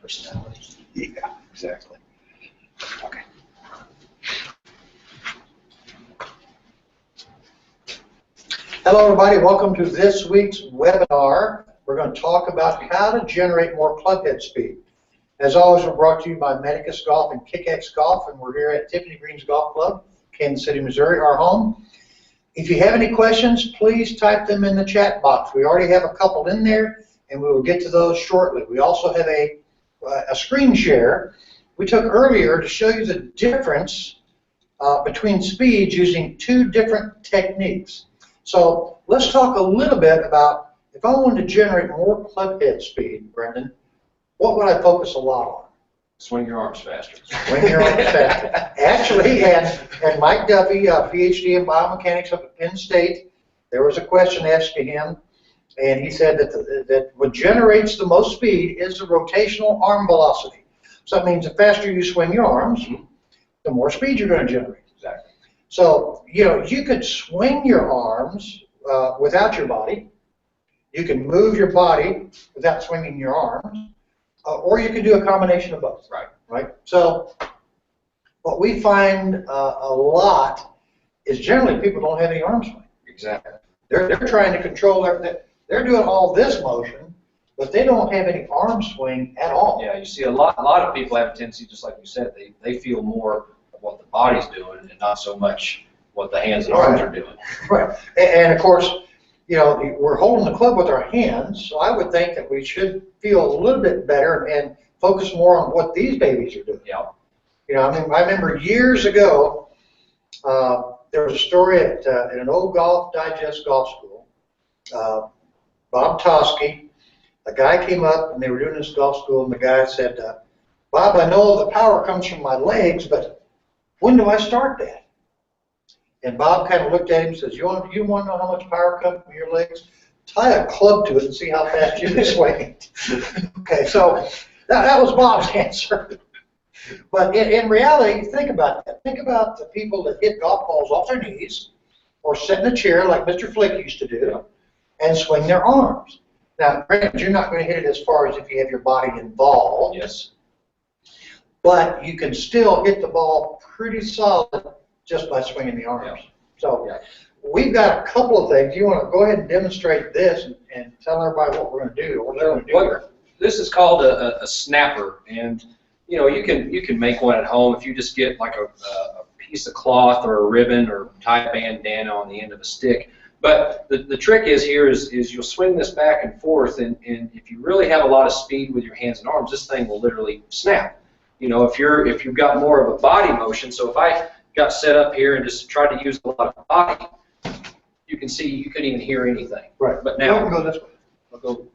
personality. Yeah, exactly. Okay. Hello, everybody. Welcome to this week's webinar. We're going to talk about how to generate more clubhead speed. As always, we're brought to you by Medicus Golf and KickX Golf, and we're here at Tiffany Green's Golf Club, Kansas City, Missouri, our home. If you have any questions, please type them in the chat box. We already have a couple in there, and we will get to those shortly. We also have a screen share we took earlier to show you the difference between speeds using two different techniques. So let's talk a little bit about, if I wanted to generate more clubhead speed, Brenndan, what would I focus a lot on? Swing your arms faster. Swing your arms faster. Actually, and Mike Duffy, a PhD in biomechanics up at Penn State, there was a question asked to him, and he said that what generates the most speed is the rotational arm velocity. So that means the faster you swing your arms, the more speed you're going to generate. Exactly. So, you know, you could swing your arms without your body. You can move your body without swinging your arms. Or you can do a combination of both. Right. So what we find a lot is generally people don't have any arm swing. Exactly. They're trying to control they're doing all this motion, but they don't have any arm swing at all. Yeah, you see a lot of people have a tendency, just like you said, they feel more of what the body's doing and not so much what the hands and arms are doing. Right. And of course, you know, we're holding the club with our hands, so I would think that we should feel a little bit better and focus more on what these babies are doing. Yeah. You know, I mean, I remember years ago, there was a story at an old Golf Digest golf school. Bob Toski, a guy came up and they were doing this golf school, and the guy said, Bob, I know the power comes from my legs, but when do I start that? And Bob kind of looked at him and says, you want to know how much power comes from your legs? Tie a club to it and see how fast you can swing it. Okay, so that was Bob's answer. But in reality, think about that. Think about the people that hit golf balls off their knees or sit in a chair like Mr. Flick used to do and swing their arms. Now, granted, you're not going to hit it as far as if you have your body involved. Yes. But you can still hit the ball pretty solid just by swinging the arms. Yeah. So we've got a couple of things. You want to go ahead and demonstrate this and tell everybody what we're going to do. What we're going to do here. This is called a snapper, and you know you can make one at home if you just get like a piece of cloth or a ribbon or tie a bandana on the end of a stick. But the trick is you'll swing this back and forth, and if you really have a lot of speed with your hands and arms, this thing will literally snap. You know, if you've got more of a body motion, so if I got set up here and just tried to use a lot of body, you can see you couldn't even hear anything. Right. But now we'll go this way. I'll go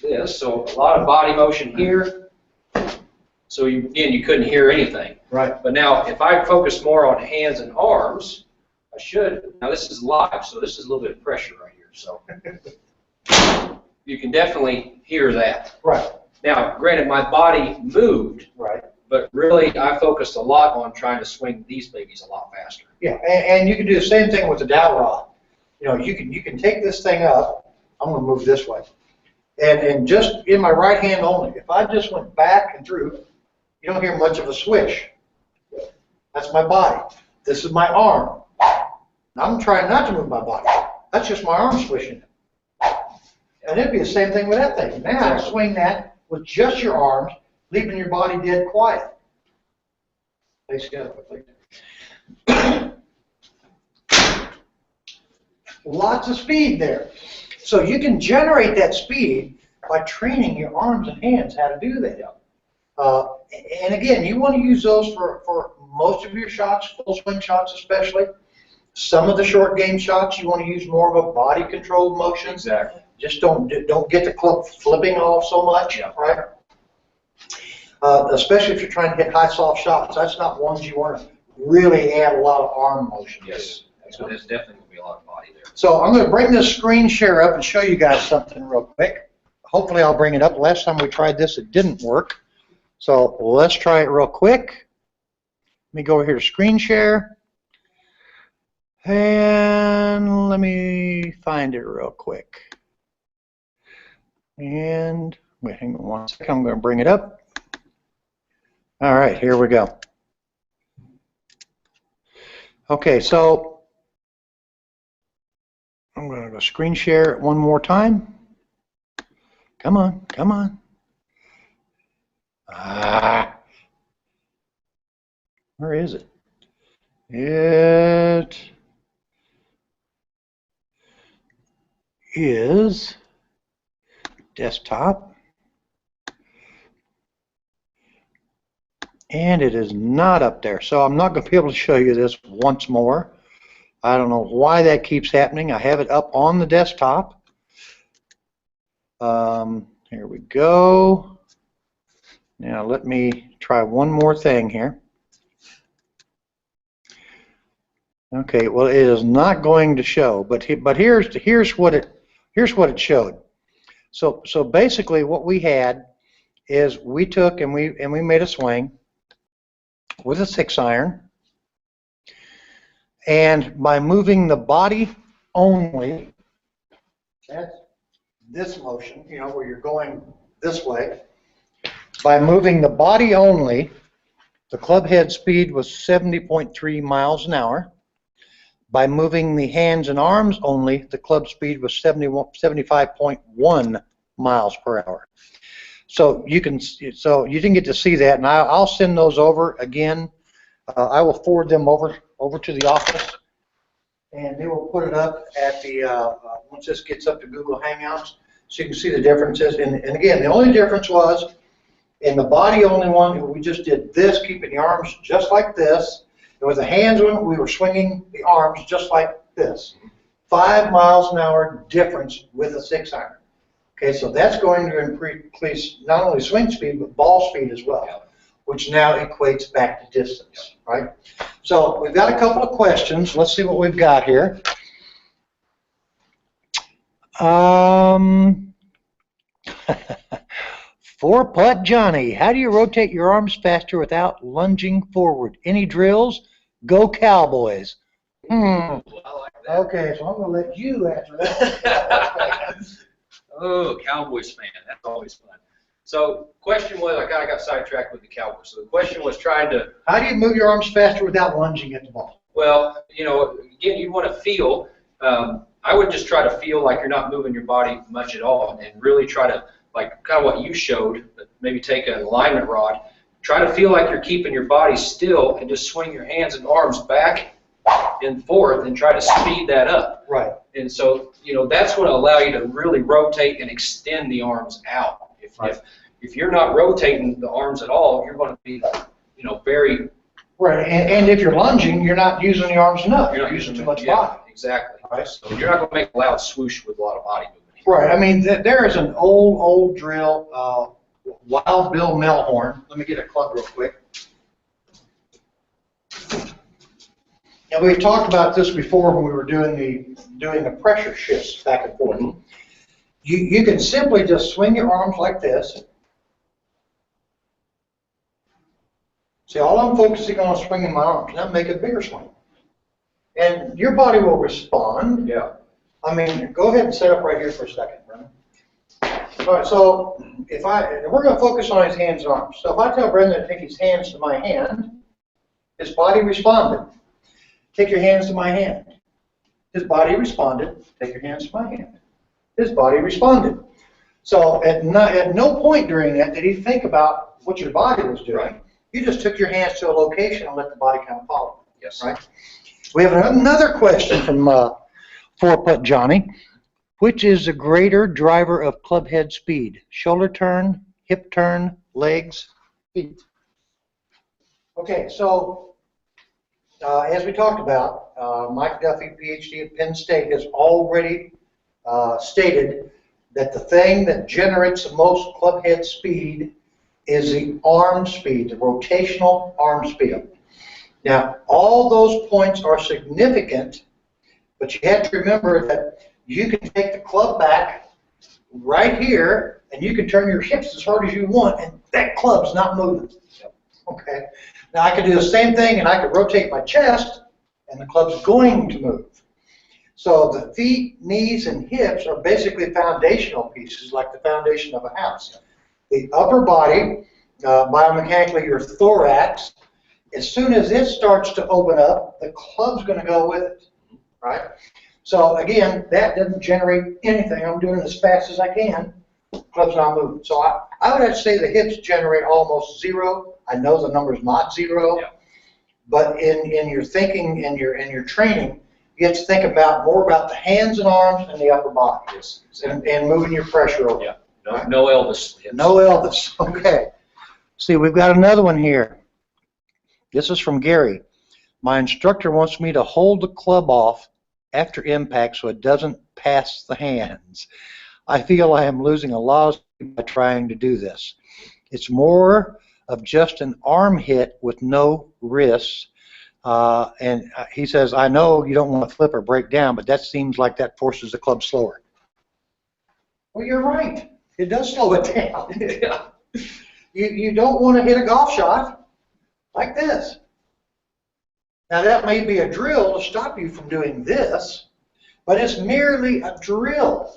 this. So a lot of body motion here. So you couldn't hear anything. Right. But now if I focus more on hands and arms, I should. Now this is live, so this is a little bit of pressure right here. So you can definitely hear that. Right. Now, granted, my body moved. Right. But really, I focused a lot on trying to swing these babies a lot faster. Yeah, and you can do the same thing with the dowel rod. You know, you can take this thing up. I'm going to move this way, and just in my right hand only. If I just went back and through, you don't hear much of a swish. That's my body. This is my arm. Now, I'm trying not to move my body. That's just my arm swishing. And it'd be the same thing with that thing. Now swing that with just your arms, leaving your body dead quiet. Lots of speed there. So you can generate that speed by training your arms and hands how to do that. And again, you want to use those for most of your shots, full swing shots especially. Some of the short game shots, you want to use more of a body controlled motion. Exactly. Just don't get the club flipping off so much, right? Especially if you're trying to hit high soft shots. That's not ones you want to really add a lot of arm motion. Yes. So there's definitely going to be a lot of body there. So I'm going to bring this screen share up and show you guys something real quick. Hopefully I'll bring it up. Last time we tried this, it didn't work. So let's try it real quick. Let me go over here to screen share. And let me find it real quick. And wait, hang on one second. I'm going to bring it up. All right, here we go. Okay, so I'm going to go screen share it one more time. Come on, come on. Where is it? It is desktop. And it is not up there. So I'm not going to be able to show you this once more. I don't know why that keeps happening. I have it up on the desktop. Here we go. Now let me try one more thing here. Okay, well it is not going to show, but here's what it showed. So basically what we had is we took and we made a swing with a 6-iron, and by moving the body only, that's this motion, you know, where you're going this way. By moving the body only, the club head speed was 70.3 miles an hour. By moving the hands and arms only, the club speed was 75.1 miles per hour. So you didn't get to see that, and I'll send those over again. I will forward them over to the office, and they will put it up at the once this gets up to Google Hangouts, so you can see the differences. And again, the only difference was in the body only one, we just did this, keeping the arms just like this. And with the hands one, we were swinging the arms just like this. 5 miles an hour difference with a 6-iron. Okay, so that's going to increase not only swing speed, but ball speed as well, which now equates back to distance, right? So we've got a couple of questions. Let's see what we've got here. 4-putt Johnny, how do you rotate your arms faster without lunging forward? Any drills? Go Cowboys. I like that. Okay, so I'm going to let you answer that. Oh, Cowboys fan. That's always fun. So question was, I got sidetracked with the Cowboys. So the question was trying to... How do you move your arms faster without lunging at the ball? Well, you know, again, you want to feel. I would just try to feel like you're not moving your body much at all, and really try to, like kind of what you showed, but maybe take an alignment rod. Try to feel like you're keeping your body still and just swing your hands and arms back and forth and try to speed that up. Right. And so, you know, that's going to allow you to really rotate and extend the arms out. If you're not rotating the arms at all, you're going to be, you know, very... Right, and if you're lunging, you're not using the arms enough. You're not using too much body. Exactly. Right. So you're not going to make a loud swoosh with a lot of body movement. Right, I mean, there is an old drill, Wild Bill Melhorn. Let me get a club real quick. And we've talked about this before when we were doing the pressure shifts back and forth. You can simply just swing your arms like this. See, all I'm focusing on is swinging my arms. Now make a bigger swing. And your body will respond. Yeah. I mean, go ahead and set up right here for a second, Brenndan. All right, so we're going to focus on his hands and arms. So if I tell Brenndan to take his hands to my hand, his body responded. Take your hands to my hand. His body responded. Take your hands to my hand. His body responded. So at no point during that did he think about what your body was doing. Right. You just took your hands to a location and let the body kind of follow. Yes. Right. We have another question from 4-putt Johnny. Which is the greater driver of club head speed? Shoulder turn, hip turn, legs, feet. Okay, so as we talked about, Mike Duffy, PhD at Penn State, has already stated that the thing that generates the most club head speed is the arm speed, the rotational arm speed. Now, all those points are significant, but you have to remember that you can take the club back right here, and you can turn your hips as hard as you want, and that club's not moving. Okay. Now, I could do the same thing, and I could rotate my chest, and the club's going to move. So the feet, knees, and hips are basically foundational pieces, like the foundation of a house. The upper body biomechanically your thorax. As soon as it starts to open up, the club's going to go with it, right? So again, that doesn't generate anything. I'm doing it as fast as I can. Club's not moving. So I would have to say the hips generate almost zero. I know the number's not zero, yeah. But in your thinking and your training, you have to think more about the hands and arms and the upper body. Yes, exactly. and moving your pressure over. Yeah. No, right? No Elvis hips. No Elvis. Okay. See, we've got another one here. This is from Gary. My instructor wants me to hold the club off after impact so it doesn't pass the hands. I feel I am losing a lot of speed by trying to do this. It's more of just an arm hit with no wrists. And he says, I know you don't want to flip or break down, but that seems like that forces the club slower. Well, you're right. It does slow it down. Yeah. You don't want to hit a golf shot like this. Now that may be a drill to stop you from doing this, but it's merely a drill.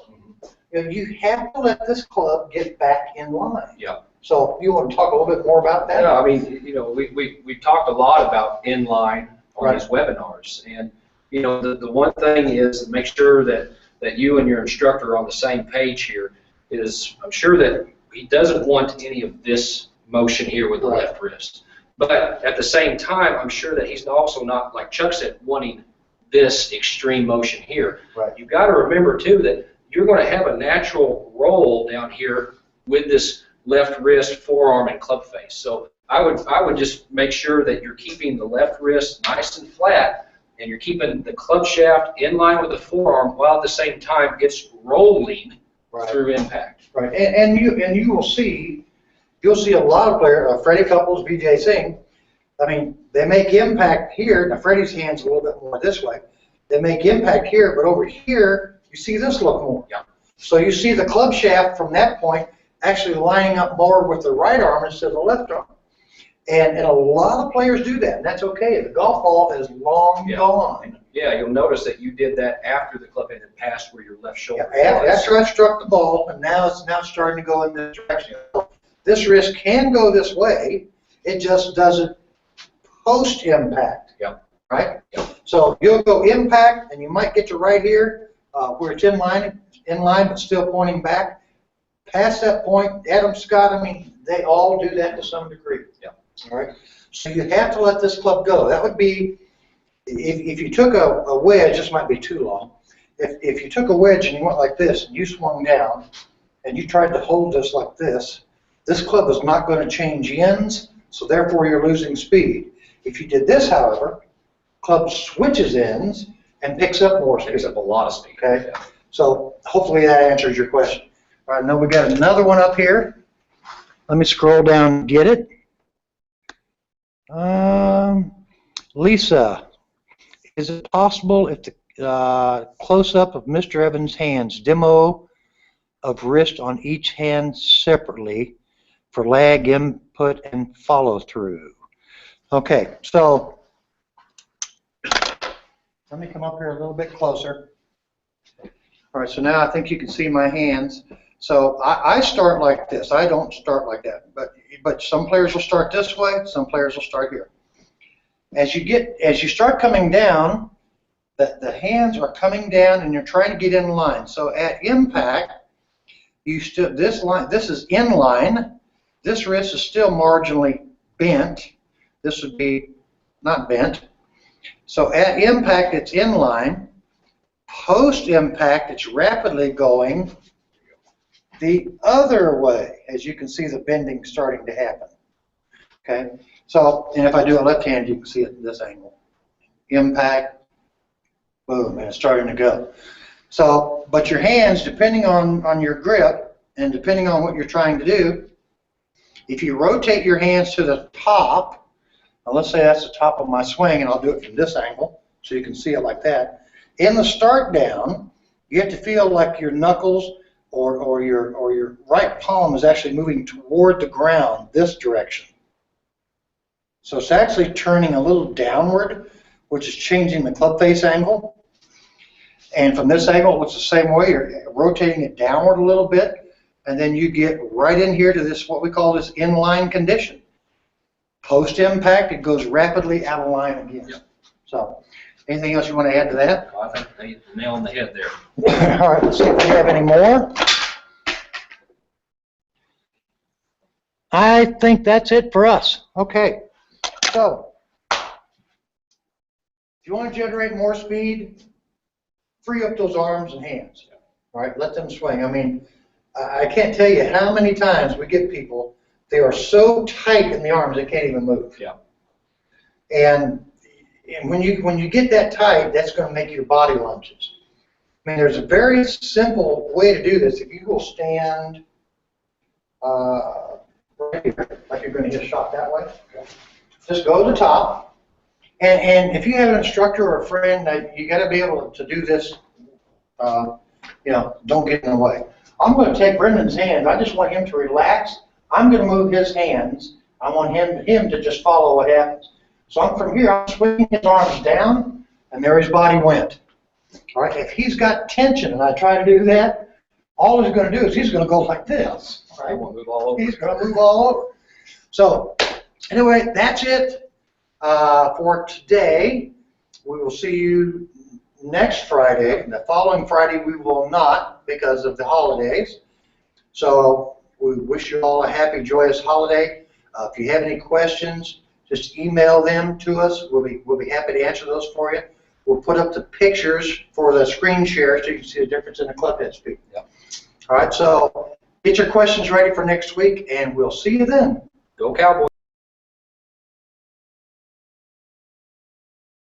You have to let this club get back in line. Yeah. So you want to talk a little bit more about that? Yeah, I mean, you know, we've talked a lot about inline on these webinars, and you know, the one thing is to make sure that you and your instructor are on the same page here. Is I'm sure that he doesn't want any of this motion here with the left wrist. But at the same time, I'm sure that he's also not, like Chuck said, wanting this extreme motion here. Right. You've got to remember, too, that you're going to have a natural roll down here with this left wrist, forearm, and club face. So I would just make sure that you're keeping the left wrist nice and flat, and you're keeping the club shaft in line with the forearm, while at the same time it's rolling through impact. Right, and you will see. You'll see a lot of players, Freddie Couples, Vijay Singh, I mean, they make impact here. Now, Freddie's hand's a little bit more this way. They make impact here, but over here, you see this look more. Yeah. So you see the club shaft from that point actually lining up more with the right arm instead of the left arm. And a lot of players do that, and that's okay. The golf ball is long gone. Yeah, you'll notice that you did that after the club had passed where your left shoulder was. After I struck the ball, and now it's starting to go in this direction. This wrist can go this way. It just doesn't post-impact. Yeah. Right? Yeah. So you'll go impact, and you might get to right here where it's in line, but still pointing back. Past that point, Adam Scott, I mean, they all do that to some degree. Yeah. All right? So you have to let this club go. That would be, if you took a wedge, this might be too long. If you took a wedge and you went like this, and you swung down, and you tried to hold this like this club is not going to change ends, so therefore you're losing speed. If you did this, however, club switches ends and picks up more speed. Picks up a lot of speed. Okay? Yeah. So hopefully that answers your question. All right, now we got another one up here. Let me scroll down and get it. Lisa, is it possible if the close-up of Mr. Evans' hands, demo of wrist on each hand separately for lag, input, and follow-through? Okay, so let me come up here a little bit closer. All right, so now I think you can see my hands. So I start like this. I don't start like that, but some players will start this way. Some players will start here. As you start coming down, the hands are coming down, and you're trying to get in line. So at impact, this is in line. This wrist is still marginally bent. This would be not bent. So at impact, it's in line. Post impact, it's rapidly going the other way. As you can see, the bending starting to happen. Okay. So, and if I do a left hand, you can see it at this angle. Impact, boom, and it's starting to go. So, but your hands, depending on your grip and depending on what you're trying to do, if you rotate your hands to the top, now let's say that's the top of my swing, and I'll do it from this angle so you can see it like that. In the start down, you have to feel like your knuckles or your right palm is actually moving toward the ground this direction. So it's actually turning a little downward, which is changing the club face angle. And from this angle, it's the same way. You're rotating it downward a little bit. and then you get right in here to this, what we call this inline condition. Post-impact, it goes rapidly out of line again. Yep. So, anything else you want to add to that? Well, I think they hit the nail on the head there. All right, let's see if we have any more. I think that's it for us. Okay, so if you want to generate more speed, free up those arms and hands. All right, let them swing. I mean, I can't tell you how many times we get people, they are so tight in the arms they can't even move. Yeah. And when you get that tight, that's going to make your body lunges. I mean, there's a very simple way to do this. If you will stand right here, like you're going to hit a shot that way, just go to the top. And if you have an instructor or a friend, you got to be able to do this. You know, don't get in the way. I'm going to take Brenndan's hand. I just want him to relax. I'm going to move his hands. I want him to just follow what happens. So I'm from here, I'm swinging his arms down, and there his body went. All right, if he's got tension and I try to do that, all he's going to do is he's going to go like this. All right? Move all over. He's going to move all over. So anyway, that's it for today. We will see you next Friday. The following Friday we will not because of the holidays. So we wish you all a happy, joyous holiday. If you have any questions, just email them to us. We'll be happy to answer those for you. We'll put up the pictures for the screen share so you can see the difference in the Clubhead speed. Yep. All right, so get your questions ready for next week, and we'll see you then. Go Cowboys.